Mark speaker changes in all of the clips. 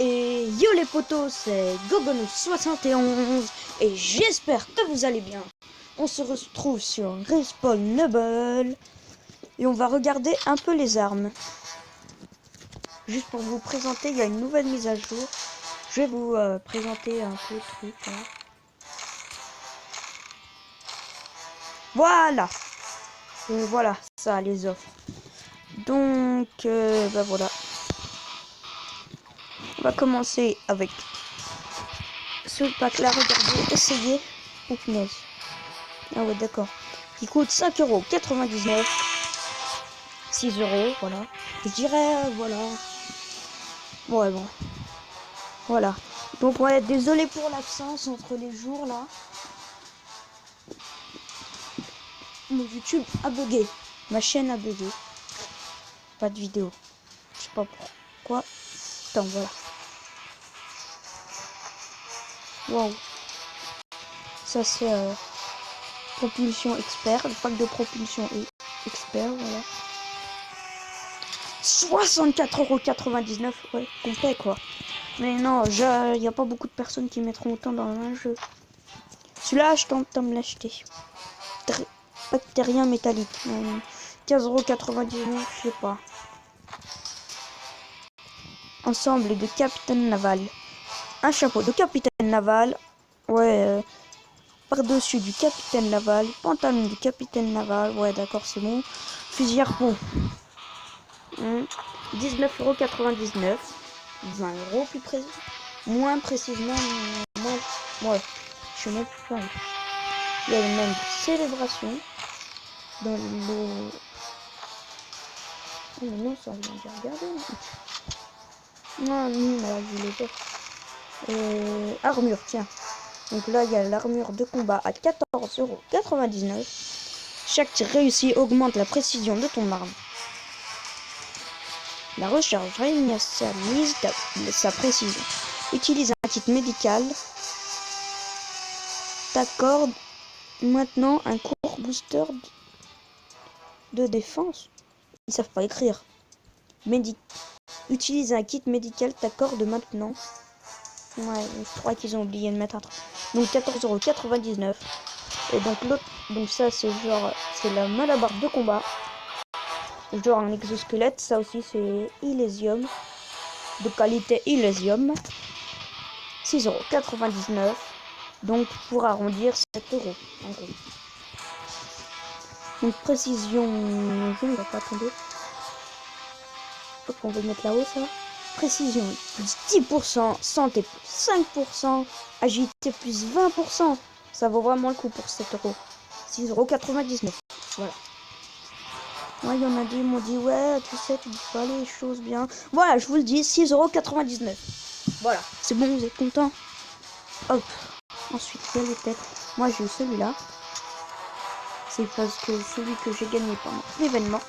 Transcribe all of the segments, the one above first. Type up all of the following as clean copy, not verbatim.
Speaker 1: Et yo les potos, c'est Gogonous71 et j'espère que vous allez bien. On se retrouve sur Respawnable et on va regarder un peu les armes. Juste pour vous présenter, il y a une nouvelle mise à jour. Je vais vous présenter un peu le truc. Hein. Voilà. Voilà, ça les offres. Donc, bah voilà. On va commencer avec ce pack là, regardez, essayez. Oh punaise. Ah ouais, d'accord. Qui coûte 5,99€. 6€, voilà. Je dirais, voilà. Ouais, bon. Voilà. Donc, ouais, désolé pour l'absence entre les jours là. Mon YouTube a bugué. Ma chaîne a bugué. Pas de vidéo. Je sais pas pourquoi. Attends, voilà. Wow. Ça, c'est propulsion expert. Le pack de propulsion expert, voilà. 64,99€. Ouais, complet quoi. Mais non, il n'y a pas beaucoup de personnes qui mettront autant dans un jeu. Celui-là, je tente de me l'acheter. Bactérien métallique. 15,99€, je sais pas. Ensemble de capitaine naval. Un chapeau de capitaine naval. Ouais. Par-dessus du capitaine naval. Pantalon du capitaine naval. Ouais, d'accord, c'est bon. Fusil harpon. 19,99€. 20€ plus précis. Moins précisément. Moins. Ouais. Je sais même pas. Il y a même célébration. Dans le... Oh, mais non, ça vient de regarder. Non, non, je l'ai pas. Armure, tiens. Donc là, il y a l'armure de combat à 14,99€. Chaque tir réussi augmente la précision de ton arme. La recharge réinitialise sa précision. Utilise un kit médical. T'accorde maintenant un court booster de défense. Ils savent pas écrire. Utilise un kit médical t'accorde maintenant. Ouais, je crois qu'ils ont oublié de mettre un truc. Donc 14,99€. Et donc l'autre, donc ça c'est genre, c'est la malabarre de combat. Genre un exosquelette, ça aussi c'est Ilésium. De qualité Ilésium. 6,99€. Donc pour arrondir 7€ en gros. Donc précision, je ne vais pas attendre. Faut qu'on va mettre là-haut ça. Précision plus 10%, santé plus 5%, agilité plus 20%. Ça vaut vraiment le coup pour 7€. 6,99€. Voilà. Moi, il y en a des, m'ont dit, ouais, tu sais, tu dis pas les choses bien. Voilà, je vous le dis, 6,99€. Voilà, c'est bon, vous êtes content. Hop. Ensuite, il y a les têtes. Moi, j'ai eu celui-là. C'est parce que celui que j'ai gagné pendant l'événement.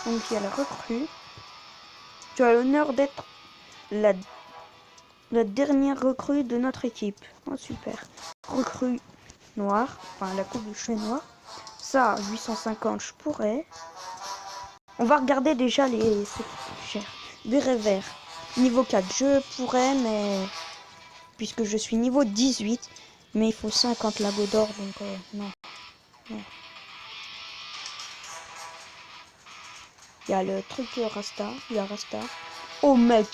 Speaker 1: Donc, il y a la recrue. Tu as l'honneur d'être la dernière recrue de notre équipe. Oh, super. Recrue noire. Enfin, la coupe de cheveux noire. Ça, 850, je pourrais. On va regarder déjà les... C'est cher. Béret vert. Niveau 4, je pourrais, mais... Puisque je suis niveau 18. Mais il faut 50 lago d'or, donc non. Non. Il y a le truc Rasta. Il y a Rasta. Oh mec,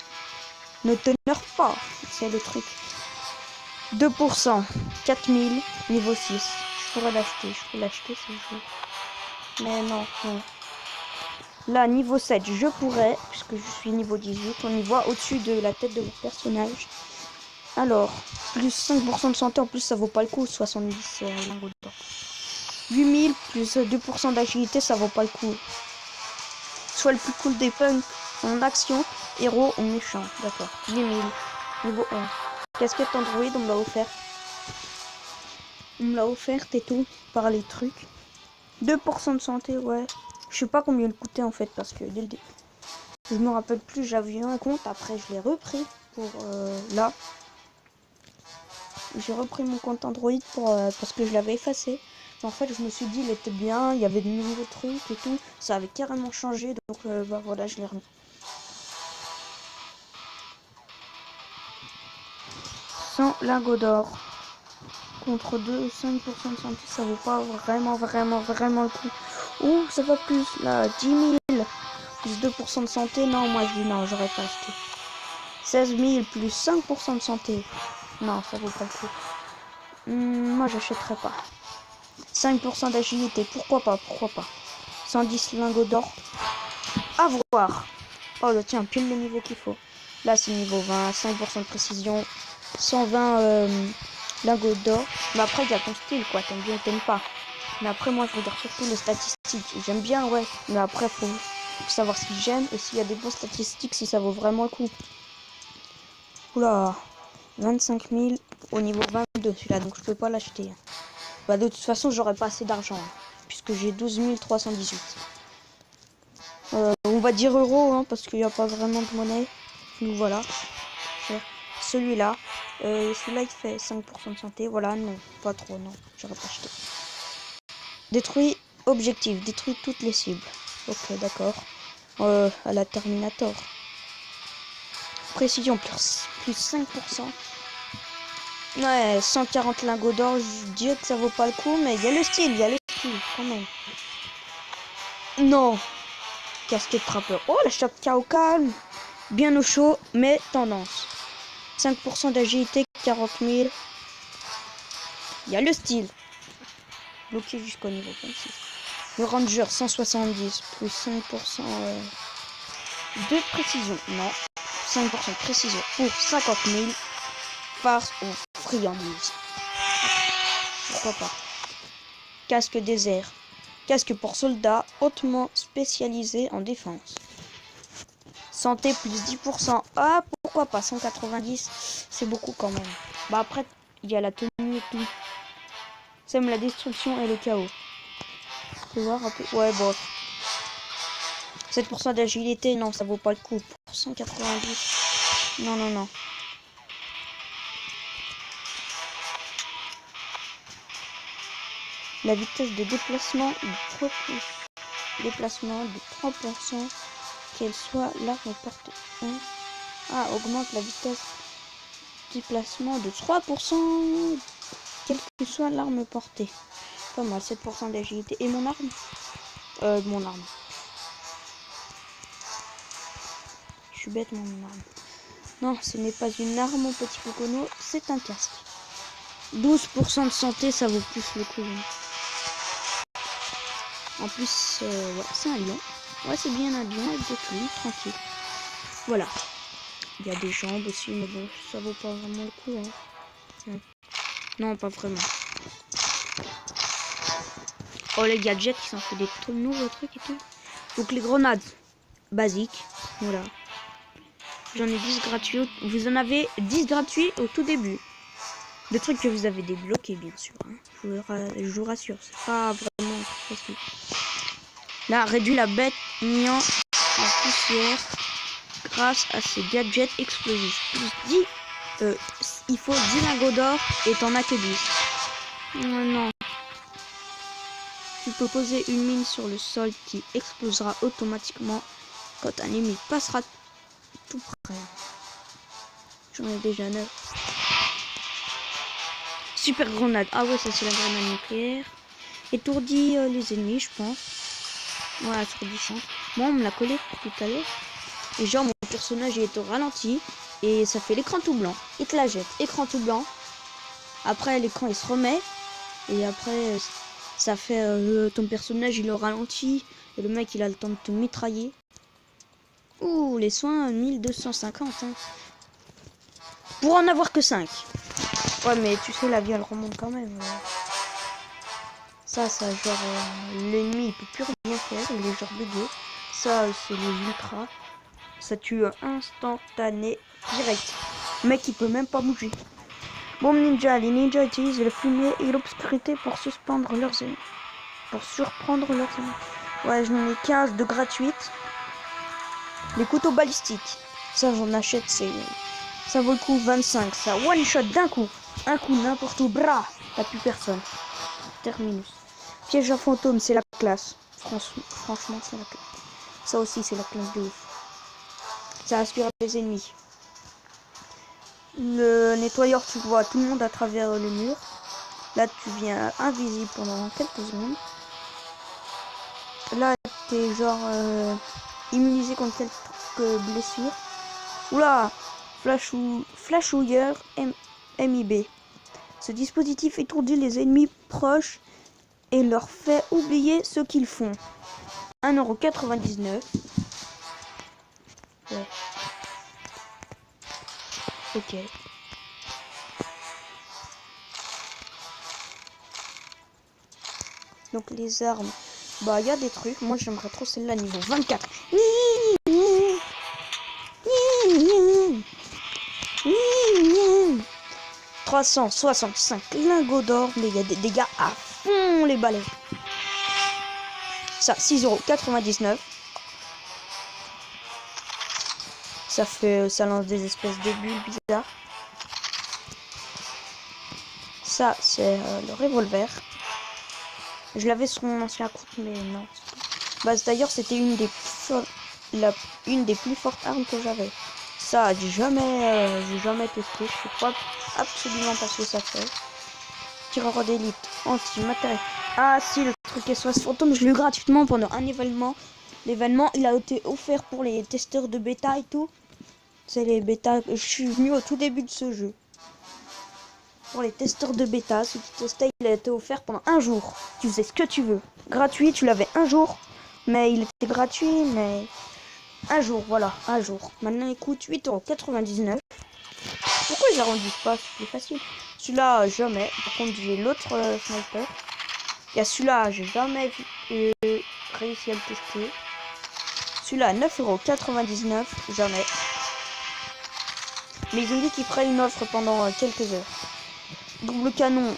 Speaker 1: ne t'énerve pas. C'est le truc. 2%. 4000. Niveau 6. Je pourrais l'acheter. Je peux l'acheter ce jeu. Mais non, non. Là, niveau 7, je pourrais. Puisque je suis niveau 18. On y voit au-dessus de la tête de votre personnage. Alors, plus 5% de santé. En plus, ça vaut pas le coup. 70 lingots d'or. 8000 plus 2% d'agilité. Ça vaut pas le coup. Soit le plus cool des punks en action, héros ou méchant. D'accord. 8000. Niveau 1. Casquette Android, on me l'a offert. On me l'a offerte et tout, par les trucs. 2% de santé, ouais. Je sais pas combien il coûtait en fait, parce que dès le début, je me rappelle plus, j'avais eu un compte, après je l'ai repris pour là. J'ai repris mon compte Android pour, parce que je l'avais effacé. En fait, je me suis dit, il était bien, il y avait de nouveaux trucs et tout. Ça avait carrément changé, donc bah voilà, je l'ai remis. 100 lingots d'or. Contre 2, 5% de santé, ça vaut pas vraiment le coup. Ouh, ça va plus, là, 10 000. Plus 2% de santé, non, moi je dis non, j'aurais pas acheté. 16 000 plus 5% de santé. Non, ça vaut pas le coup. Moi j'achèterais pas. 5% d'agilité, pourquoi pas. 110 lingots d'or. À voir. Oh là, tiens, pile le niveau qu'il faut. Là c'est niveau 20, 5% de précision, 120 lingots d'or. Mais après il y a ton style quoi, t'aimes bien, t'aimes pas. Mais après moi je regarde surtout les statistiques. J'aime bien ouais, mais après faut savoir ce que j'aime et s'il y a des bonnes statistiques, si ça vaut vraiment le coup. Oula, 25 000 au niveau 22 celui-là, donc je peux pas l'acheter. Bah de toute façon j'aurais pas assez d'argent, puisque j'ai 12 318. On va dire euros, hein, parce qu'il n'y a pas vraiment de monnaie. Donc voilà. Celui-là, celui-là il fait 5% de santé. Voilà, non, pas trop, non, j'aurais pas acheté. Détruit objectif, détruit toutes les cibles. Ok, d'accord. À la Terminator. Précision plus 5%. Ouais, 140 lingots d'or, je dirais que ça vaut pas le coup, mais il y a le style, quand même. Non. Casquette trappeur. Oh, la chape au calme. Bien au chaud, mais tendance. 5% d'agilité, 40 000. Il y a le style. Bloqué jusqu'au niveau 26. Le ranger, 170, plus 5% de précision. Non. 5% de précision pour 50 000. Farce aux friandises. Pourquoi pas. Casque désert. Casque pour soldats hautement spécialisé en défense. Santé plus 10%. Ah, pourquoi pas 190. C'est beaucoup quand même. Bah après, il y a la tenue et tout. Sème la destruction et le chaos. Tu peux voir un peu. Ouais, bon. 7% d'agilité, non, ça vaut pas le coup. Pour 190. Non, non, non. La vitesse de déplacement de 3%. Qu'elle soit l'arme portée. Hein. Ah, augmente la vitesse de déplacement de 3%. Quelle que soit l'arme portée. Pas mal, 7% d'agilité. Et mon arme mon arme. Je suis bête, mon arme. Non, ce n'est pas une arme, mon petit cocono, c'est un casque. 12% de santé, ça vaut plus le coup. En plus, ouais, c'est un lion. Ouais, c'est bien un lion avec des plumes, tranquille. Voilà. Il y a des jambes aussi, mais bon, ça vaut pas vraiment le coup. Hein. Non, pas vraiment. Oh, les gadgets, ils sont fait des tout nouveaux trucs et tout. Donc, les grenades basiques. Voilà. J'en ai 10 gratuits. Vous en avez 10 gratuits au tout début. Des trucs que vous avez débloqués, bien sûr. Hein. Je vous rassure, c'est pas vraiment facile. Là, réduit la bête niant en poussière grâce à ces gadgets explosifs. Plus 10, il faut 10 lingots d'or et t'en as que 10. Non. Tu peux poser une mine sur le sol qui explosera automatiquement quand un ennemi passera tout près. J'en ai déjà 9. Super grenade. Ah ouais, ça c'est la grenade nucléaire. Étourdit les ennemis, je pense. Ouais, assourdissant. Moi, on me l'a collé tout à l'heure. Et genre, mon personnage il est au ralenti. Et ça fait l'écran tout blanc. Il te la jette. Écran tout blanc. Après, l'écran il se remet. Et après, ça fait ton personnage il est au ralenti. Et le mec il a le temps de te mitrailler. Ouh, les soins 1250. Hein. Pour en avoir que 5. Ouais, mais tu sais, la vie elle remonte quand même. Ça, genre, l'ennemi il peut plus rien faire, il est genre bugué. Ça, c'est les ultras. Ça tue instantané, direct. Le mec il peut même pas bouger. Bombe ninja, les ninjas utilisent la fumée et l'obscurité pour surprendre leurs ennemis. Ouais, j'en ai 15 de gratuites. Les couteaux balistiques. Ça, j'en achète, ça vaut le coup 25. Ça one shot d'un coup. Un coup n'importe où, bras. T'as plus personne. Terminus. Piège à fantôme, c'est la classe. Franchement, c'est la classe. Ça aussi, c'est la classe de ouf. Ça aspire les ennemis. Le nettoyeur, tu vois tout le monde à travers les murs. Là, tu viens invisible pendant quelques secondes. Là, t'es genre immunisé contre quelques blessures. Oula, flashouilleur MIB. Ce dispositif étourdit les ennemis proches et leur fait oublier ce qu'ils font. 1,99 €. Ouais. Ok. Donc les armes, bah il y a des trucs. Moi j'aimerais trop celle-là niveau 24. 365 lingots d'or, mais il y a des dégâts à fond les balais. Ça, 6,99 €. Ça lance des espèces de bulles bizarres. Ça, c'est le revolver. Je l'avais sur mon ancien compte, mais non. Bah, d'ailleurs, c'était une des plus fortes armes que j'avais. Ça, j'ai jamais testé. Je sais pas absolument pas ce que ça fait. Tireur d'élite, anti-matériel. Ah si, le truc SOS fantôme, je l'ai eu gratuitement pendant un événement. L'événement, il a été offert pour les testeurs de bêta et tout. C'est les bêtas. Je suis venu au tout début de ce jeu. Pour les testeurs de bêta, ceux qui testaient, il a été offert pendant un jour. Tu faisais ce que tu veux. Gratuit, tu l'avais un jour. Mais il était gratuit, mais un jour, voilà, un jour. Maintenant, il coûte 8,99 €. Pourquoi ils a rendu pas? C'est plus facile. Celui-là, jamais. Par contre, j'ai l'autre sniper. Il y a celui-là, j'ai jamais réussi à le tester. Celui-là, 9,99 €, jamais. Mais ils ont dit qu'ils feraient une offre pendant quelques heures. Double canon,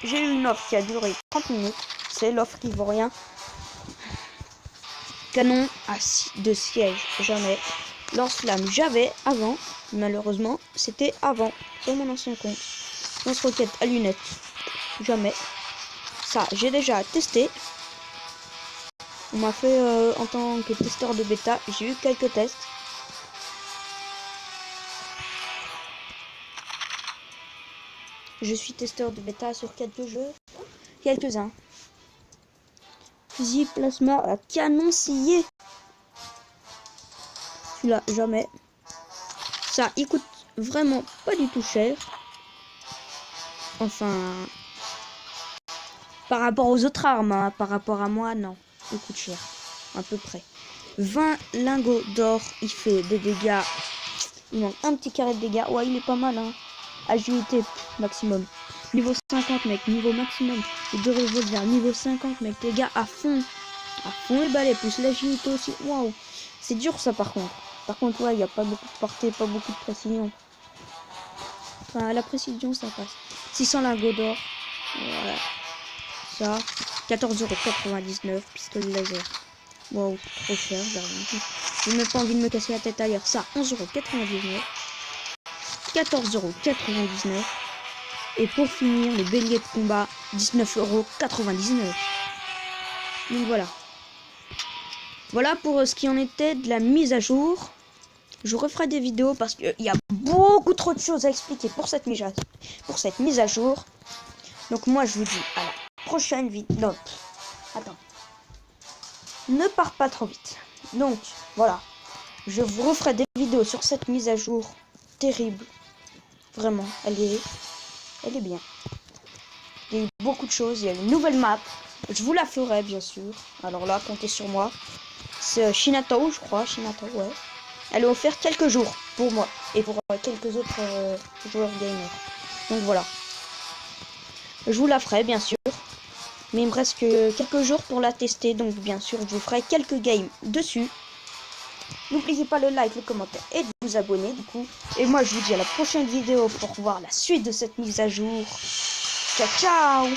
Speaker 1: j'ai eu une offre qui a duré 30 minutes. C'est l'offre qui vaut rien. Canon de siège, jamais. Lance-flamme, j'avais avant. Malheureusement, c'était avant, sur mon ancien compte. Lance-roquette à lunettes, jamais. Ça, j'ai déjà testé. On m'a fait en tant que testeur de bêta, j'ai eu quelques tests. Je suis testeur de bêta sur quelques jeux, quelques-uns. Fusil plasma à canon scié. Celui-là, jamais. Ça, il coûte vraiment pas du tout cher. Enfin, par rapport aux autres armes, hein, par rapport à moi, non. Il coûte cher, à peu près. 20 lingots d'or, il fait des dégâts. Il manque un petit carré de dégâts. Ouais, il est pas mal, hein. Agilité maximum. Niveau 50, mec, niveau maximum. Les deux revolvers, niveau 50, mec, dégâts à fond. À fond le balai, plus l'agilité aussi. Waouh. C'est dur ça par contre. Par contre, ouais, il n'y a pas beaucoup de portée, pas beaucoup de précision. Enfin, la précision, ça passe. 600 lingots d'or. Voilà. Ça. 14,99 €. Pistolet laser. Waouh, trop cher, j'ai même pas envie de me casser la tête ailleurs. Ça, 11,99 €. 14,99 €. Et pour finir, le bélier de combat, 19,99 €. Donc voilà. Voilà pour ce qui en était de la mise à jour. Je referai des vidéos parce qu'il y a beaucoup trop de choses à expliquer pour cette mise à jour. Donc moi je vous dis à la prochaine vidéo. Non, attends. Ne pars pas trop vite. Donc voilà. Je vous referai des vidéos sur cette mise à jour terrible. Vraiment, elle est bien. Il y a eu beaucoup de choses. Il y a une nouvelle map. Je vous la ferai bien sûr. Alors là, comptez sur moi. C'est Shinato, je crois. Shinato, ouais. Elle est offerte quelques jours pour moi et pour quelques autres joueurs gamers. Donc voilà. Je vous la ferai bien sûr. Mais il me reste que quelques jours pour la tester. Donc bien sûr, je vous ferai quelques games dessus. N'oubliez pas le like, le commentaire et de vous abonner du coup. Et moi je vous dis à la prochaine vidéo pour voir la suite de cette mise à jour. Ciao ciao.